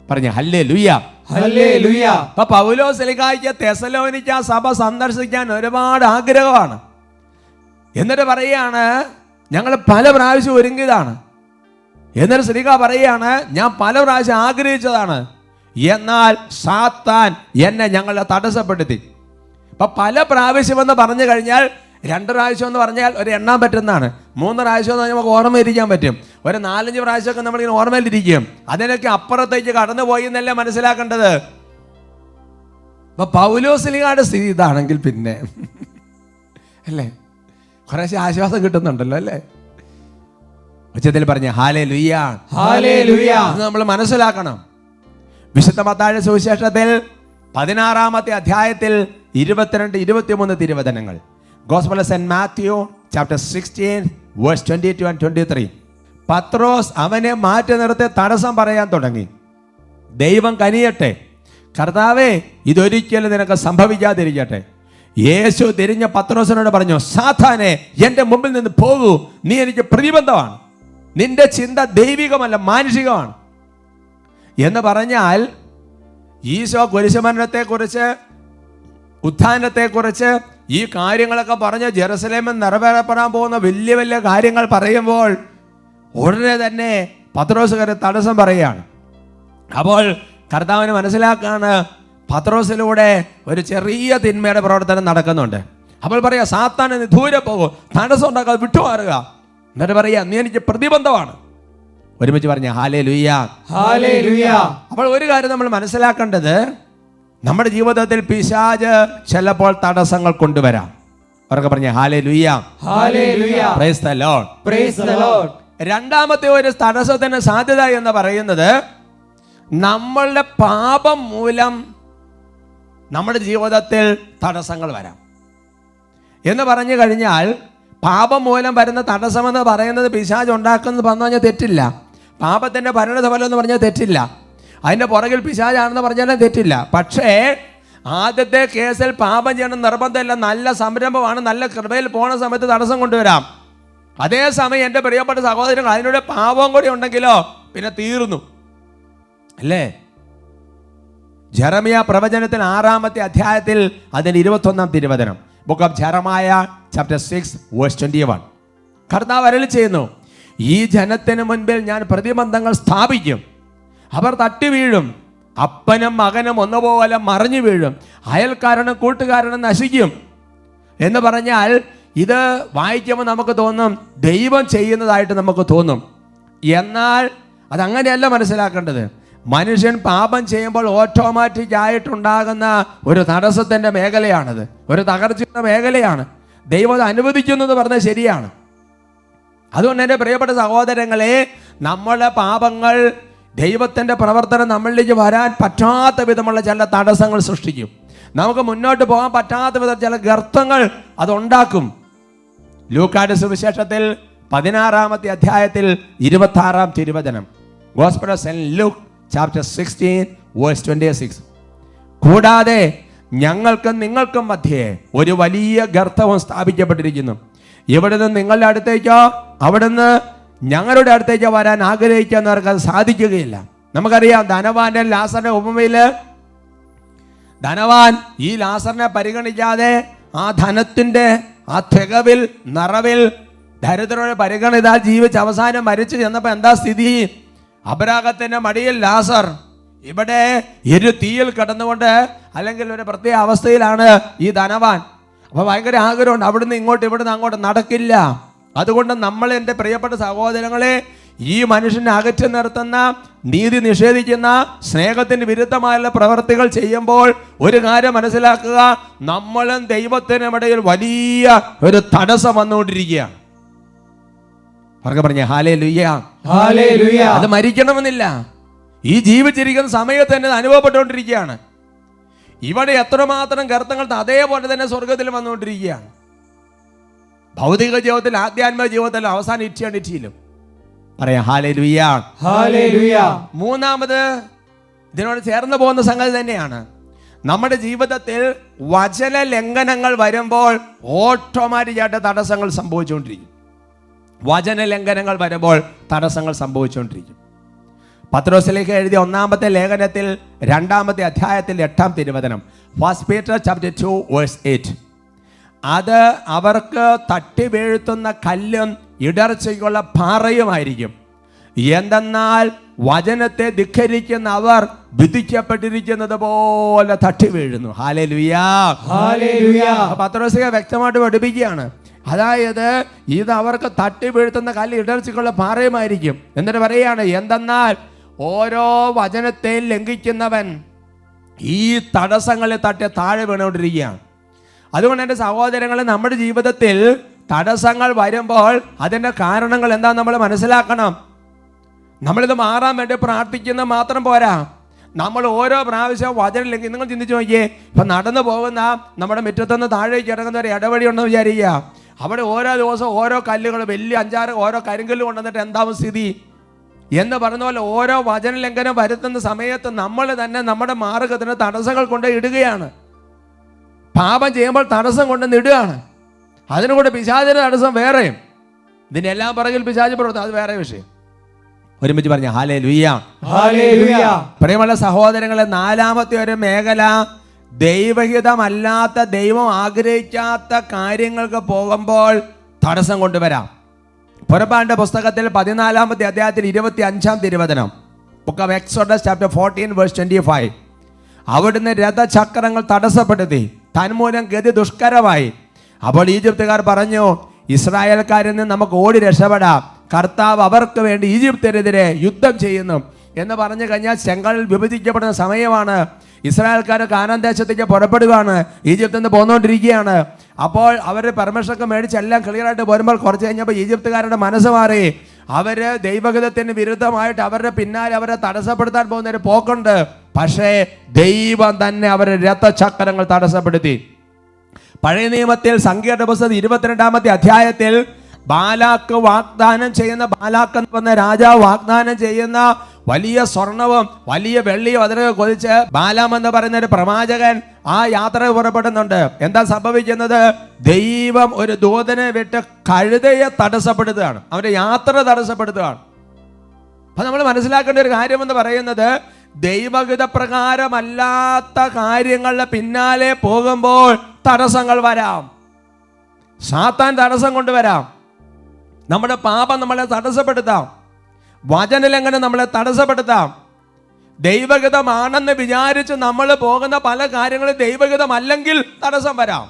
പറഞ്ഞ ഹല്ലേലൂയ, ഹല്ലേലൂയ. അപ്പൊ പൗലോസ്ലീഹായ്ക്ക് തെസ്സലോനിക്ക സഭ സന്ദർശിക്കാൻ ഒരുപാട് ആഗ്രഹമാണ്. എന്നിട്ട് പറയാണ്, ഞങ്ങൾ പല പ്രാവശ്യം ഒരുങ്ങിയതാണ്. എന്നിട്ട് ശ്രീക പറയാണ്, ഞാൻ പല പ്രാവശ്യം ആഗ്രഹിച്ചതാണ്, എന്നാൽ സാത്താൻ എന്നെ ഞങ്ങളെ തടസ്സപ്പെടുത്തി. അപ്പൊ പല പ്രാവശ്യം എന്ന് പറഞ്ഞു കഴിഞ്ഞാൽ 2 പ്രാവശ്യം എന്ന് പറഞ്ഞാൽ ഒരു എണ്ണാൻ പറ്റുന്നതാണ്. 3 പ്രാവശ്യം എന്ന് പറഞ്ഞാൽ നമുക്ക് ഓർമ്മയിരിക്കാൻ പറ്റും. ഒരു 4-5 പ്രാവശ്യമൊക്കെ നമ്മളിങ്ങനെ ഓർമ്മയിലിരിക്കും. അതിനൊക്കെ അപ്പുറത്തേക്ക് കടന്നുപോയി എന്നല്ലേ മനസ്സിലാക്കേണ്ടത്. അപ്പൊ പൗലോസ്ലീഹയുടെ സ്ഥിതി ഇതാണെങ്കിൽ പിന്നെ അല്ലേ, കുറേശ്ശെ ആശ്വാസം കിട്ടുന്നുണ്ടല്ലോ അല്ലേ. ഉച്ചത്തിൽ പറഞ്ഞ ഹല്ലേലൂയ, ഹല്ലേലൂയ. നമ്മൾ മനസ്സിലാക്കണം. വിശുദ്ധ മത്തായിയുടെ സുവിശേഷത്തിൽ 16-ാമത്തെ അധ്യായത്തിൽ 22-23 തിരുവചനങ്ങൾ, Gospel of St. Matthew chapter 16 verse 22 and 23. പത്രോസ് അവനെ മാറ്റി നിർത്തി തടസ്സം പറയാൻ തുടങ്ങി. ദൈവം കനിയട്ടെ, കർത്താവേ ഇതൊരിക്കലും നിനക്ക് സംഭവിക്കാതിരിക്കട്ടെ. യേശു തിരിഞ്ഞ പത്രോസിനോട് പറഞ്ഞു, സാത്താനെ എൻ്റെ മുമ്പിൽ നിന്ന് പോകൂ, നീ എനിക്ക് പ്രതിബന്ധമാണ്, നിന്റെ ചിന്ത ദൈവികമല്ല മാനുഷികമാണ് എന്ന് പറഞ്ഞാൽ, ഈശോ കുരിശുമരണത്തെക്കുറിച്ച്, ഉത്ഥാനത്തെക്കുറിച്ച് ഈ കാര്യങ്ങളൊക്കെ പറഞ്ഞ് ജെറുസലേമിൽ നിറവേറപ്പെടാൻ പോകുന്ന വലിയ വലിയ കാര്യങ്ങൾ പറയുമ്പോൾ ഉടനെ തന്നെ പത്രോസുകാരെ തടസ്സം പറയുകയാണ്. അപ്പോൾ കർത്താവിന് മനസ്സിലാക്കാണ്, പത്രോസിലൂടെ ഒരു ചെറിയ തിന്മയുടെ പ്രവർത്തനം നടക്കുന്നുണ്ട്. അപ്പോൾ പറയാ, സാത്താൻ നീ ദൂരെ പോകും, തടസ്സം ഉണ്ടാക്കാതെ വിട്ടുമാറുക. എന്നിട്ട് പറയാ, നീ എനിക്ക് പ്രതിബന്ധമാണ്. ഒരുമിച്ച് പറഞ്ഞ ഹല്ലേലൂയ, ഹല്ലേലൂയ. അപ്പോൾ ഒരു കാര്യം നമ്മൾ മനസ്സിലാക്കേണ്ടത്, നമ്മുടെ ജീവിതത്തിൽ പിശാച് ചിലപ്പോൾ തടസ്സങ്ങൾ കൊണ്ടുവരാം. അവരൊക്കെ പറഞ്ഞ hallelujah, hallelujah. Price the Lord, price the Lord. രണ്ടാമത്തെ ഒരു തടസ്സത്തിന് സാധ്യത എന്ന് പറയുന്നത്, നമ്മളുടെ പാപം മൂലം നമ്മുടെ ജീവിതത്തിൽ തടസ്സങ്ങൾ വരാം എന്ന് പറഞ്ഞു കഴിഞ്ഞാൽ, പാപം മൂലം വരുന്ന തടസ്സമെന്ന് പറയുന്നത് പിശാച് ഉണ്ടാക്കുന്നത് പറഞ്ഞു കഴിഞ്ഞാൽ തെറ്റില്ല. പാപത്തിൻ്റെ പരിണതഫലം എന്ന് പറഞ്ഞാൽ തെറ്റില്ല. അതിൻ്റെ പുറകിൽ പിശാചാണെന്ന് പറഞ്ഞാലും തെറ്റില്ല. പക്ഷേ ആദ്യത്തെ കേസിൽ പാപം ചെയ്യണം നിർബന്ധമില്ല, നല്ല സംരംഭമാണ്, നല്ല കൃപയിൽ പോണ സമയത്ത് തടസ്സം കൊണ്ടുവരാം. അതേസമയം എൻ്റെ പ്രിയപ്പെട്ട സഹോദരങ്ങൾ, അതിനോട് പാപം കൂടി ഉണ്ടെങ്കിലോ പിന്നെ തീർന്നു അല്ലേ. ജെറമിയ പ്രവചനത്തിൽ 6-ാമത്തെ അധ്യായത്തിൽ അതിൻ്റെ 21-ാം തിരുവചനം, book of Jeremiah chapter 6 verse 21, കർത്താവ് അരുളി ചെയ്യുന്നു, ഈ ജനത്തിന് മുൻപിൽ ഞാൻ പ്രതിബന്ധങ്ങൾ സ്ഥാപിക്കും, അവർ തട്ടി വീഴും, അപ്പനും മകനും ഒന്നുപോലെ മറിഞ്ഞു വീഴും, അയൽക്കാരനും കൂട്ടുകാരനും നശിക്കും എന്ന് പറഞ്ഞാൽ, ഇത് വായിക്കുമ്പോൾ നമുക്ക് തോന്നും ദൈവം ചെയ്യുന്നതായിട്ട് നമുക്ക് തോന്നും. എന്നാൽ അതങ്ങനെയല്ല മനസ്സിലാക്കേണ്ടത്. മനുഷ്യൻ പാപം ചെയ്യുമ്പോൾ ഓട്ടോമാറ്റിക് ആയിട്ടുണ്ടാകുന്ന ഒരു തടസ്സത്തിൻ്റെ മേഖലയാണത്, ഒരു തകർച്ചയുടെ മേഖലയാണ്. ദൈവം അത് അനുവദിക്കുന്നത് പറഞ്ഞാൽ ശരിയാണ്. അതുകൊണ്ട് എൻ്റെ പ്രിയപ്പെട്ട സഹോദരങ്ങളെ, നമ്മളുടെ പാപങ്ങൾ, ദൈവത്തിൻ്റെ പ്രവർത്തനം നമ്മളിലേക്ക് വരാൻ പറ്റാത്ത വിധമുള്ള ചില തടസ്സങ്ങൾ സൃഷ്ടിക്കും. നമുക്ക് മുന്നോട്ട് പോകാൻ പറ്റാത്ത വിധം ചില ഗർത്തങ്ങൾ അതുണ്ടാക്കും. ലൂക്കായുടെ സുവിശേഷത്തിൽ 16-ാമത്തെ അധ്യായത്തിൽ 26-ാം തിരുവചനം, gospel of Saint Luke chapter 16 verse 26, കൂടാതെ ഞങ്ങൾക്കും നിങ്ങൾക്കും മധ്യേ ഒരു വലിയ ഗർത്തവും സ്ഥാപിക്കപ്പെട്ടിരിക്കുന്നു, ഇവിടുന്ന് നിങ്ങളുടെ അടുത്തേക്കോ അവിടുന്ന് ഞങ്ങളുടെ അടുത്തേക്കോ വരാൻ ആഗ്രഹിക്കുന്നവർക്ക് അത് സാധിക്കുകയില്ല. നമുക്കറിയാം, ധനവാന്റെ ലാസറിന്റെ ഉപമയിൽ ധനവാൻ ഈ ലാസറിനെ പരിഗണിക്കാതെ ആ ധനത്തിന്റെ ആ തികവിൽ നിറവിൽ ദരിദ്രരെ പരിഗണിതാൽ ജീവിച്ച് അവസാനം മരിച്ചു ചെന്നപ്പോൾ എന്താ സ്ഥിതി? അബ്രാഹത്തിന്റെ മടിയിൽ ലാസർ, ഇവിടെ ഇരു തീയിൽ കിടന്നുകൊണ്ട് അല്ലെങ്കിൽ ഒരു പ്രത്യേക അവസ്ഥയിലാണ് ഈ ധനവാൻ. അപ്പൊ ഭയങ്കര ആഗ്രഹമുണ്ട്, അവിടുന്ന് ഇങ്ങോട്ട് ഇവിടുന്ന് അങ്ങോട്ട് നടക്കില്ല. അതുകൊണ്ട് നമ്മൾ എൻ്റെ പ്രിയപ്പെട്ട സഹോദരങ്ങളെ, ഈ മനുഷ്യനെ അകറ്റി നിർത്തുന്ന, നീതി നിഷേധിക്കുന്ന, സ്നേഹത്തിന് വിരുദ്ധമായുള്ള പ്രവർത്തികൾ ചെയ്യുമ്പോൾ ഒരു കാര്യം മനസ്സിലാക്കുക, നമ്മളും ദൈവത്തിനും ഇടയിൽ വലിയ ഒരു തടസ്സം വന്നുകൊണ്ടിരിക്കുകയാണ്. പറഞ്ഞ ഹല്ലേലൂയ, ഹല്ലേലൂയ. അത് മരിക്കണമെന്നില്ല, ഈ ജീവിച്ചിരിക്കുന്ന സമയത്ത് തന്നെ അനുഭവപ്പെട്ടുകൊണ്ടിരിക്കുകയാണ്. ഇവിടെ എത്രമാത്രം ഗർത്തങ്ങൾ അതേപോലെ തന്നെ സ്വർഗത്തിൽ വന്നുകൊണ്ടിരിക്കുകയാണ്. ഭൗതിക ജീവിതത്തിൽ, ആധ്യാത്മിക ജീവിതത്തിലും, അവസാന ഇച്ഛയിലും. പറയാം ഹല്ലേലൂയ, ഹല്ലേലൂയ. മൂന്നാമത് ഇതിനോട് ചേർന്ന് പോകുന്ന സംഗതി തന്നെയാണ്, നമ്മുടെ ജീവിതത്തിൽ വചന ലംഘനങ്ങൾ വരുമ്പോൾ ഓട്ടോമാറ്റിക്കായിട്ട് തടസ്സങ്ങൾ സംഭവിച്ചുകൊണ്ടിരിക്കും. വചന ലംഘനങ്ങൾ വരുമ്പോൾ തടസ്സങ്ങൾ സംഭവിച്ചുകൊണ്ടിരിക്കും. പത്രോസിലേക്ക് എഴുതിയ 1-ാമത്തെ ലേഖനത്തിൽ 2-ാമത്തെ അധ്യായത്തിൽ 8-ാം തിരുവചനം, ഫസ്റ്റ് പീറ്റർ ചാപ്റ്റർ 2 വേഴ്സ് 8, അത് അവർക്ക് തട്ടി വീഴ്ത്തുന്ന കല്ലും ഇടർച്ചയ്ക്കുള്ള പാറയുമായിരിക്കും. എന്തെന്നാൽ വചനത്തെ ധിക്കരിക്കുന്ന അവർ വിധിക്കപ്പെട്ടിരിക്കുന്നത് പോലെ തട്ടി വീഴുന്നു. Hallelujah, hallelujah. പത്രോസിക വ്യക്തമായിട്ട് പഠിപ്പിക്കുകയാണ്. അതായത് ഇത് അവർക്ക് തട്ടി വീഴ്ത്തുന്ന കല്ല് ഇടർച്ചയ്ക്കുള്ള പാറയുമായിരിക്കും. എന്നിട്ട് പറയുകയാണ്, എന്തെന്നാൽ ഓരോ വചനത്തെ ലംഘിക്കുന്നവൻ ഈ തടസ്സങ്ങളെ തട്ടി താഴെ വീണുകൊണ്ടിരിക്കുകയാണ്. അതുകൊണ്ട് എൻ്റെ സഹോദരങ്ങളെ, നമ്മുടെ ജീവിതത്തിൽ തടസ്സങ്ങൾ വരുമ്പോൾ അതിൻ്റെ കാരണങ്ങൾ എന്താണെന്ന് നമ്മൾ മനസ്സിലാക്കണം. നമ്മളിത് മാറാൻ വേണ്ടി പ്രാർത്ഥിക്കുന്ന മാത്രം പോരാ, നമ്മൾ ഓരോ പ്രാവശ്യവും വചനം ലംഘിക്കും. നിങ്ങൾ ചിന്തിച്ച് നോക്കിയേ, ഇപ്പം നടന്നു പോകുന്ന നമ്മുടെ മുറ്റത്തുനിന്ന് താഴേക്ക് ഇറങ്ങുന്ന ഒരു ഇടവഴി ഉണ്ടെന്ന് വിചാരിക്കുക. അവിടെ ഓരോ ദിവസം ഓരോ കല്ലുകൾ, വലിയ 5-6 ഓരോ കരിങ്കല്ല് കൊണ്ടുവന്നിട്ട് എന്താവും സ്ഥിതി എന്ന് പറഞ്ഞ പോലെ ഓരോ വചന ലംഘനം വരുത്തുന്ന സമയത്ത് നമ്മൾ തന്നെ നമ്മുടെ മാർഗത്തിന് തടസ്സങ്ങൾ കൊണ്ട് ഇടുകയാണ്. പാപം ചെയ്യുമ്പോൾ തടസ്സം കൊണ്ട് ഇടുകയാണ്. അതിനുകൂടെ പിശാചിന്റെ തടസ്സം വേറെയും. ഇതിനെല്ലാം പുറകിൽ പിശാച് പ്രവർത്തനം, അത് വേറെ വിഷയം. ഒരുമിച്ച് പറഞ്ഞ ഹല്ലേലൂയ, ഹല്ലേലൂയ. പ്രിയമുള്ള സഹോദരങ്ങളെ, 4-ാമത്തെ ഒരു മേഖല, ദൈവഹിതമല്ലാത്ത, ദൈവം ആഗ്രഹിക്കാത്ത കാര്യങ്ങൾക്ക് പോകുമ്പോൾ തടസ്സം കൊണ്ടുവരാം. പുറപ്പാടിന്റെ പുസ്തകത്തിൽ 14-ാമത്തെ അധ്യായത്തിൽ 25-ാം തിരുവചനം, book of Exodus chapter 14 verse 25, അവിടുന്ന് രഥചക്രങ്ങൾ തടസ്സപ്പെടുത്തി, തന്മൂലം ഗതി ദുഷ്കരമായി. അപ്പോൾ ഈജിപ്തുകാർ പറഞ്ഞു, ഇസ്രായേൽക്കാരിൽ നിന്ന് നമുക്ക് ഓടി രക്ഷപ്പെടാം, കർത്താവ് അവർക്ക് വേണ്ടി ഈജിപ്തിനെതിരെ യുദ്ധം ചെയ്യുന്നു എന്ന് പറഞ്ഞു കഴിഞ്ഞാൽ ചെങ്കടൽ വിഭജിക്കപ്പെടുന്ന സമയമാണ്. ഇസ്രായേൽക്കാർ കാനാൻ ദേശത്തേക്ക് പുറപ്പെടുകയാണ്, ഈജിപ്തിൽ നിന്ന് പോന്നുകൊണ്ടിരിക്കുകയാണ്. അപ്പോൾ അവർ പെർമിഷനൊക്കെ മേടിച്ച് എല്ലാം ക്ലിയറായിട്ട് പോരുമ്പോൾ കുറച്ച് കഴിഞ്ഞപ്പോൾ ഈജിപ്തുകാരുടെ മനസ്സ് മാറി. അവര് ദൈവഹിതത്തിന് വിരുദ്ധമായിട്ട് അവരുടെ പിന്നാലെ അവരെ തടസ്സപ്പെടുത്താൻ പോകുന്ന ഒരു പോക്കുണ്ട്. പക്ഷേ ദൈവം തന്നെ അവരുടെ രഥചക്രങ്ങൾ തടസ്സപ്പെടുത്തി. പഴയ നിയമത്തിൽ സംഖ്യയുടെ പുസ്തകം 22-ാമത്തെ അധ്യായത്തിൽ ബാലാക്ക് വാഗ്ദാനം ചെയ്യുന്ന, ബാലാക്ക് എന്ന് പറഞ്ഞ രാജാവ് വാഗ്ദാനം ചെയ്യുന്ന വലിയ സ്വർണവും വലിയ വെള്ളിയും അതിനൊക്കെ കൊതിച്ച് ബാലാം എന്ന് പറയുന്ന ഒരു പ്രവാചകൻ ആ യാത്ര പുറപ്പെടുന്നുണ്ട്. എന്താ സംഭവിക്കുന്നത്? ദൈവം ഒരു ദൂതനെ വിട്ട് കഴുതയെ തടസ്സപ്പെടുത്തുകയാണ്, അവന്റെ യാത്ര തടസ്സപ്പെടുത്തുകയാണ്. അപ്പൊ നമ്മൾ മനസ്സിലാക്കേണ്ട ഒരു കാര്യമെന്ന് പറയുന്നത്, ദൈവഹിത പ്രകാരമല്ലാത്ത കാര്യങ്ങളുടെ പിന്നാലെ പോകുമ്പോൾ തടസ്സങ്ങൾ വരാം. സാത്താൻ തടസ്സം കൊണ്ടുവരാം, നമ്മുടെ പാപം നമ്മളെ തടസ്സപ്പെടുത്താം, വചനലംഘനം നമ്മളെ തടസ്സപ്പെടുത്താം. ദൈവഹിതമാണെന്ന് വിചാരിച്ച് നമ്മൾ പോകുന്ന പല കാര്യങ്ങളും ദൈവഹിതമല്ലെങ്കിൽ തടസ്സം വരാം.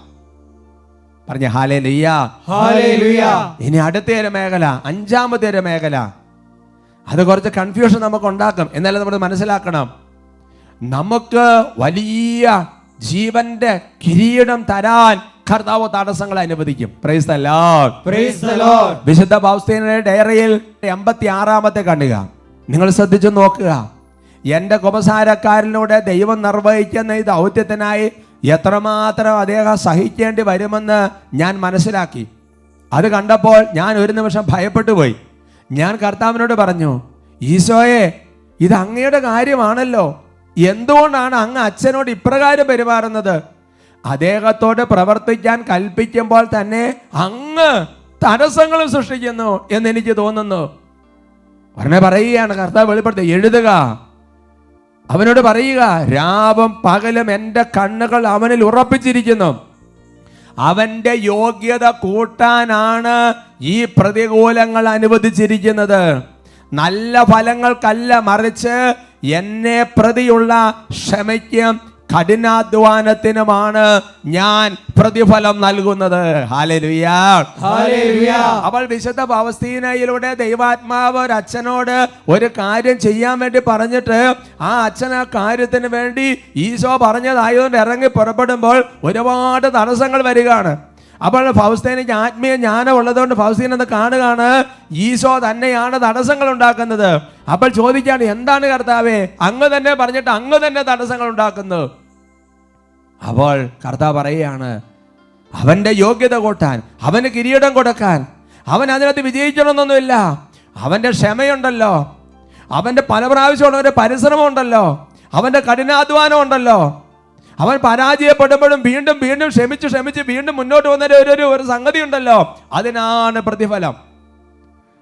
പറഞ്ഞ ഹല്ലേലൂയ, ഹല്ലേലൂയ. ഇനി അടുത്ത ഒരു മേഖല, 5-ാമത്തെ ഒരു മേഖല, അത് കുറച്ച് കൺഫ്യൂഷൻ നമുക്ക് ഉണ്ടാക്കും. എന്നാലും നമ്മൾ മനസ്സിലാക്കണം, നമുക്ക് വലിയ ജീവന്റെ കിരീടം തരാൻ കർത്താവ് തടസ്സങ്ങൾ അനുവദിക്കും. Price the Lord, price the Lord. വിശുദ്ധ ഫൗസ്റ്റീനയുടെ ഡയറിയിൽ 86-ാമത്തെ കണ്ടുക, നിങ്ങൾ ശ്രദ്ധിച്ചു നോക്കുക. എൻ്റെ കുമ്പസാരക്കാരനിലൂടെ ദൈവം നിർവഹിക്കുന്ന ഈ ദൗത്യത്തിനായി എത്രമാത്രം അദ്ദേഹം സഹിക്കേണ്ടി വരുമെന്ന് ഞാൻ മനസ്സിലാക്കി. അത് കണ്ടപ്പോൾ ഞാൻ ഒരു നിമിഷം ഭയപ്പെട്ടു പോയി. ഞാൻ കർത്താവിനോട് പറഞ്ഞു, ഈശോയെ, ഇത് അങ്ങയുടെ കാര്യമാണല്ലോ, എന്തുകൊണ്ടാണ് അങ്ങ് അച്ഛനോട് ഇപ്രകാരം പെരുമാറുന്നത്? അദ്ദേഹത്തോട് പ്രവർത്തിക്കാൻ കൽപ്പിക്കുമ്പോൾ തന്നെ അങ്ങ് തടസ്സങ്ങളും സൃഷ്ടിക്കുന്നു എന്ന് എനിക്ക് തോന്നുന്നു. ഉടനെ പറയുകയാണ്, കർത്താവ് വെളിപ്പെടുത്തി, എഴുതുക, അവനോട് പറയുക, രാവും പകലും എൻ്റെ കണ്ണുകൾ അവനിൽ ഉറപ്പിച്ചിരിക്കുന്നു. അവൻ്റെ യോഗ്യത കൂട്ടാനാണ് ഈ പ്രതികൂലങ്ങൾ അനുവദിച്ചിരിക്കുന്നത്. നല്ല ഫലങ്ങൾക്കല്ല, മറിച്ച് എന്നെ പ്രതിയുള്ള ക്ഷമയ്ക്കും കഠിനാധ്വാനത്തിനുമാണ് ഞാൻ പ്രതിഫലം നൽകുന്നത്. Hallelujah, hallelujah. അപ്പോൾ വിശുദ്ധ പൗസ്തീനയിലൂടെ ദൈവാത്മാവ് ഒരു അച്ഛനോട് ഒരു കാര്യം ചെയ്യാൻ വേണ്ടി പറഞ്ഞിട്ട് ആ അച്ഛൻ ആ കാര്യത്തിന് വേണ്ടി ഈശോ പറഞ്ഞതായതുകൊണ്ട് ഇറങ്ങി പുറപ്പെടുമ്പോൾ ഒരുപാട് തടസ്സങ്ങൾ വരികയാണ്. അപ്പോൾ ഫൗസ്തീനയ്ക്ക് ആത്മീയ ജ്ഞാനം ഉള്ളതുകൊണ്ട് ഫൗസ്തീൻ എന്ന് കാണുകയാണ് ഈശോ തന്നെയാണ് തടസ്സങ്ങൾ ഉണ്ടാക്കുന്നത്. അപ്പോൾ ചോദിക്കുകയാണ്, എന്താണ് കർത്താവേ, അങ്ങ് തന്നെ പറഞ്ഞിട്ട് അങ്ങ് തന്നെ തടസ്സങ്ങൾ ഉണ്ടാക്കുന്നു? അപ്പോൾ കർത്താവ് പറയുകയാണ്, അവൻ്റെ യോഗ്യത കൂട്ടാൻ, അവന് കിരീടം കൊടുക്കാൻ, അവൻ അതിനകത്ത് വിജയിക്കണമെന്നൊന്നുമില്ല. അവൻ്റെ ക്ഷമയുണ്ടല്ലോ, അവൻ്റെ പല പ്രാവശ്യമുള്ള ഒരു പരിശ്രമം ഉണ്ടല്ലോ, അവൻ്റെ കഠിനാധ്വാനം ഉണ്ടല്ലോ. അവൻ പരാജയപ്പെടുമ്പോഴും വീണ്ടും വീണ്ടും ക്ഷമിച്ച് വീണ്ടും മുന്നോട്ട് വന്ന ഒരു സംഗതി ഉണ്ടല്ലോ, അതിനാണ് പ്രതിഫലം.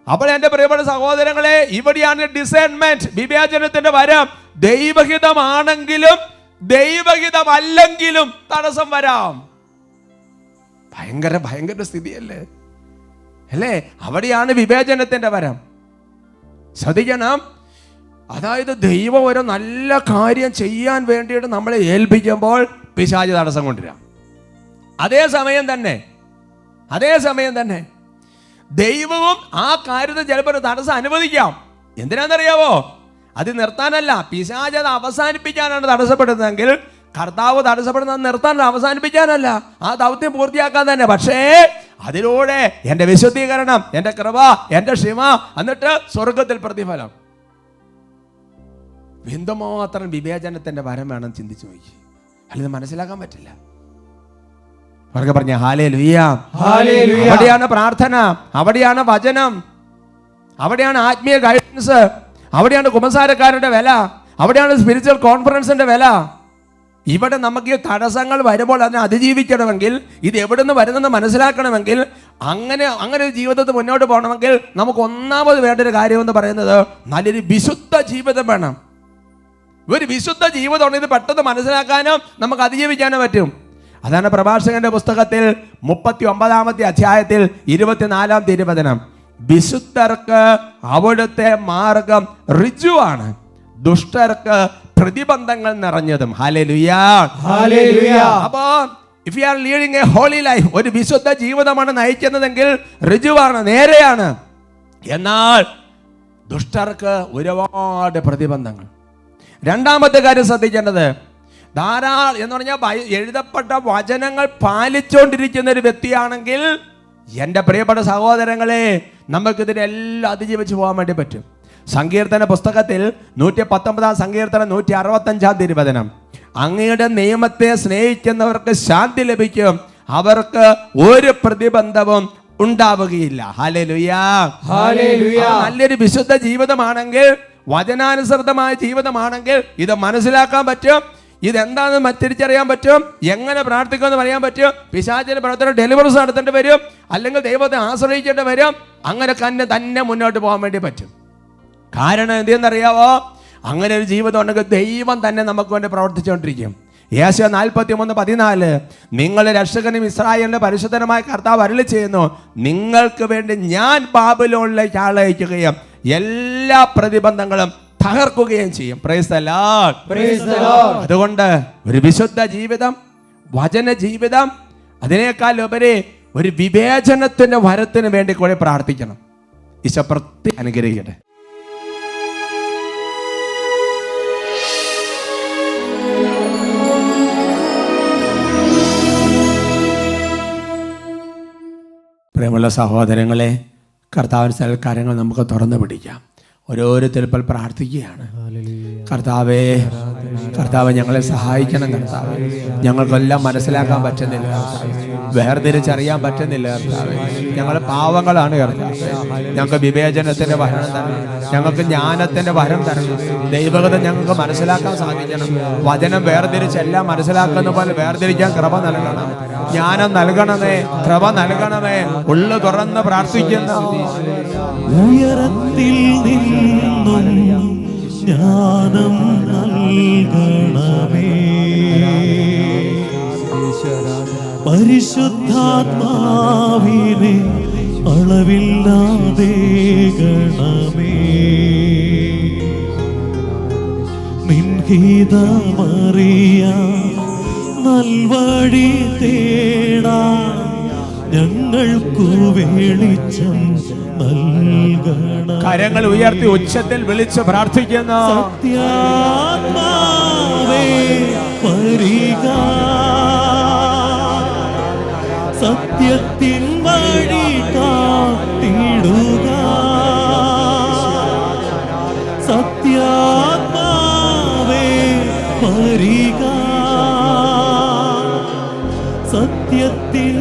അപ്പോൾ എൻ്റെ പ്രിയപ്പെട്ട സഹോദരങ്ങളെ, ഇവിടെയാണ് ഡിസൈൻമെന്റ്, വിവേചനത്തിന്റെ വരം. ദൈവഹിതമാണെങ്കിലും ദൈവഹിതമല്ലെങ്കിലും തടസ്സം വരാം. ഭയങ്കര ഭയങ്കര സ്ഥിതിയല്ലേ അല്ലേ? അവിടെയാണ് വിവേചനത്തിന്റെ വരം. ശ്രദ്ധിക്കണം. അതായത് ദൈവം ഒരു നല്ല കാര്യം ചെയ്യാൻ വേണ്ടിയിട്ട് നമ്മളെ ഏൽപ്പിക്കുമ്പോൾ പിശാച് തടസ്സം കൊണ്ടുവരാം. അതേസമയം തന്നെ ദൈവവും ആ കാര്യത്തെ ചിലപ്പോൾ തടസ്സം അനുവദിക്കാം. എന്തിനാണെന്നറിയാവോ? അത് നിർത്താനല്ല, പിശാച് അത് അവസാനിപ്പിക്കാനാണ് തടസ്സപ്പെടുന്നതെങ്കിൽ കർത്താവ് തടസ്സപ്പെടുന്നത് നിർത്താൻ, അവസാനിപ്പിക്കാനല്ല, ആ ദൗത്യം പൂർത്തിയാക്കാൻ തന്നെ. പക്ഷേ അതിലൂടെ എൻ്റെ വിശുദ്ധീകരണം, എൻ്റെ കൃപ, എൻ്റെ ക്ഷമ, എന്നിട്ട് സ്വർഗത്തിൽ പ്രതിഫലം. എന്തുമാത്രം വിവേചനത്തിന്റെ വരം വേണം ചിന്തിച്ചു നോക്കി, അല്ലെങ്കിൽ മനസ്സിലാക്കാൻ പറ്റില്ല. അവർക്ക് പറഞ്ഞ ഹല്ലേലൂയ, ഹല്ലേലൂയ. അവിടെയാണ് പ്രാർത്ഥന, അവിടെയാണ് വചനം, അവിടെയാണ് ആത്മീയ ഗൈഡൻസ്, അവിടെയാണ് കുമ്പസാരക്കാരുടെ വില, അവിടെയാണ് സ്പിരിച്വൽ കോൺഫറൻസിന്റെ വില. ഇവിടെ നമുക്ക് ഈ തടസ്സങ്ങൾ വരുമ്പോൾ അതിനെ അതിജീവിക്കണമെങ്കിൽ, ഇത് എവിടെ നിന്ന് വരുന്നെന്ന് മനസ്സിലാക്കണമെങ്കിൽ, അങ്ങനെ ഒരു ജീവിതത്തിൽ മുന്നോട്ട് പോകണമെങ്കിൽ നമുക്ക് ഒന്നാമത് വേണ്ട ഒരു കാര്യം എന്ന് പറയുന്നത് നല്ലൊരു വിശുദ്ധ ജീവിതം വേണം. ഒരു വിശുദ്ധ ജീവിതമാണ്. ഇത് പെട്ടെന്ന് മനസ്സിലാക്കാനും നമുക്ക് അതിജീവിക്കാനും പറ്റും. അതാണ് പ്രഭാഷകന്റെ പുസ്തകത്തിൽ 39-ാമത്തെ അധ്യായത്തിൽ 24-ാം തിരുവചനം. വിശുദ്ധർക്ക് അവിടുത്തെ മാർഗം ഋജുവാണ്, ദുഷ്ടർക്ക് പ്രതിബന്ധങ്ങൾ നിറഞ്ഞതും. ഹല്ലേലൂയ, ഹല്ലേലൂയ. അപ്പോ if you are leading a holy life, ഒരു വിശുദ്ധ ജീവിതമാണ് നയിക്കുന്നതെങ്കിൽ ഋജുവാണ്, നേരെയാണ്. എന്നാൽ ദുഷ്ടർക്ക് ഒരുപാട് പ്രതിബന്ധങ്ങൾ. രണ്ടാമത്തെ കാര്യം ശ്രദ്ധിക്കേണ്ടത്, ധാരാളം എന്ന് പറഞ്ഞാൽ എഴുതപ്പെട്ട വചനങ്ങൾ പാലിച്ചുകൊണ്ടിരിക്കുന്ന ഒരു വ്യക്തിയാണെങ്കിൽ എൻ്റെ പ്രിയപ്പെട്ട സഹോദരങ്ങളെ, നമുക്കിതിനെല്ലാം അതിജീവിച്ച് പോകാൻ വേണ്ടി പറ്റും. സങ്കീർത്തന പുസ്തകത്തിൽ 119-ാം സങ്കീർത്തനം 165-ാം തിരുവചനം, അങ്ങയുടെ നിയമത്തെ സ്നേഹിക്കുന്നവർക്ക് ശാന്തി ലഭിക്കും, അവർക്ക് ഒരു പ്രതിബന്ധവും ഉണ്ടാവുകയില്ല. Hallelujah, hallelujah. നല്ലൊരു വിശുദ്ധ ജീവിതമാണെങ്കിൽ, വചനാനുസൃതമായ ജീവിതമാണെങ്കിൽ ഇത് മനസ്സിലാക്കാൻ പറ്റും, ഇതെന്താണെന്ന് തിരിച്ചറിയാൻ പറ്റും, എങ്ങനെ പ്രാർത്ഥിക്കുമെന്ന് പറയാൻ പറ്റും. പിശാചിന്റെ പ്രവർത്തനം ഡെലിവറൻസ് നടത്തേണ്ടി വരും, അല്ലെങ്കിൽ ദൈവത്തെ ആശ്രയിക്കേണ്ടി വരും. അങ്ങനെ തന്നെ മുന്നോട്ട് പോകാൻ വേണ്ടി പറ്റും. കാരണം എന്തെന്നറിയാവോ? അങ്ങനെ ഒരു ജീവിതം ഉണ്ടെങ്കിൽ ദൈവം തന്നെ നമുക്ക് വേണ്ടി പ്രവർത്തിച്ചുകൊണ്ടിരിക്കും. യേശയ്യാ 43:14, നിങ്ങളുടെ രക്ഷകനും ഇസ്രായേലിന്റെ പരിശുദ്ധനുമായ കർത്താവ് അരുളി ചെയ്യുന്നു, നിങ്ങൾക്ക് വേണ്ടി ഞാൻ ബാബിലോണിലേക്ക് ആളയക്കുകയും എല്ലാ പ്രതിബന്ധങ്ങളും തകർക്കുകയും ചെയ്യും. Price the Lord, price the Lord. അതുകൊണ്ട് ഒരു വിശുദ്ധ ജീവിതം, വചന ജീവിതം, അതിനേക്കാൾ ഉപരി ഒരു വിവേചനത്തിന്റെ വരത്തിന് വേണ്ടി കൂടി പ്രാർത്ഥിക്കണം. ഈശോ പ്രത്യേകം അനുഗ്രഹിക്കട്ടെ. പ്രിയമുള്ള സഹോദരങ്ങളെ, കർത്താവിൻ്റെ സൽക്കാരങ്ങൾ നമുക്ക് തുറന്നു പിടിക്കാം. ഓരോരുത്തരും ഇപ്പോൾ പ്രാർത്ഥിക്കുകയാണ്. കർത്താവേ, കർത്താവ് ഞങ്ങളെ സഹായിക്കണം. കർത്താവ്, ഞങ്ങൾക്കെല്ലാം മനസ്സിലാക്കാൻ പറ്റുന്നില്ല, വേർതിരിച്ചറിയാൻ പറ്റുന്നില്ല. കർത്താവ്, ഞങ്ങൾ പാവങ്ങളാണ്. കർത്താവ്, ഞങ്ങൾക്ക് വിവേചനത്തിന്റെ വരം തരണം, ഞങ്ങൾക്ക് ജ്ഞാനത്തിന്റെ വരം തരണം. ദൈവഗത ഞങ്ങൾക്ക് മനസ്സിലാക്കാൻ സാധിക്കണം. വചനം വേർതിരിച്ച് എല്ലാം മനസ്സിലാക്കുന്ന പോലെ വേർതിരിക്കാൻ കൃപ നൽകണം, ജ്ഞാനം നൽകണമേ, കൃപ നൽകണമേ. ഉള്ളു തുറന്ന് പ്രാർത്ഥിക്കുന്ന ഉയരത്തിൽ നിന്നും ജ്ഞാനം നൽകണമേ. പരിശുദ്ധാത്മാവിനെ അളവില്ലാതെ ഗണമേ. നിൻഹിതമറിയാം നൽവഴി തേടാൻ ഞങ്ങൾക്കു വെളിച്ചം നൽകണം. കരങ്ങൾ ഉയർത്തി ഉച്ചത്തിൽ വിളിച്ച് പ്രാർത്ഥിക്കുന്നു. സത്യാത്മാവേ വരിക, സത്യത്തിൻ വഴി കാട്ടിടുക. സത്യാത്മാവേ വരിക, സത്യത്തിൻ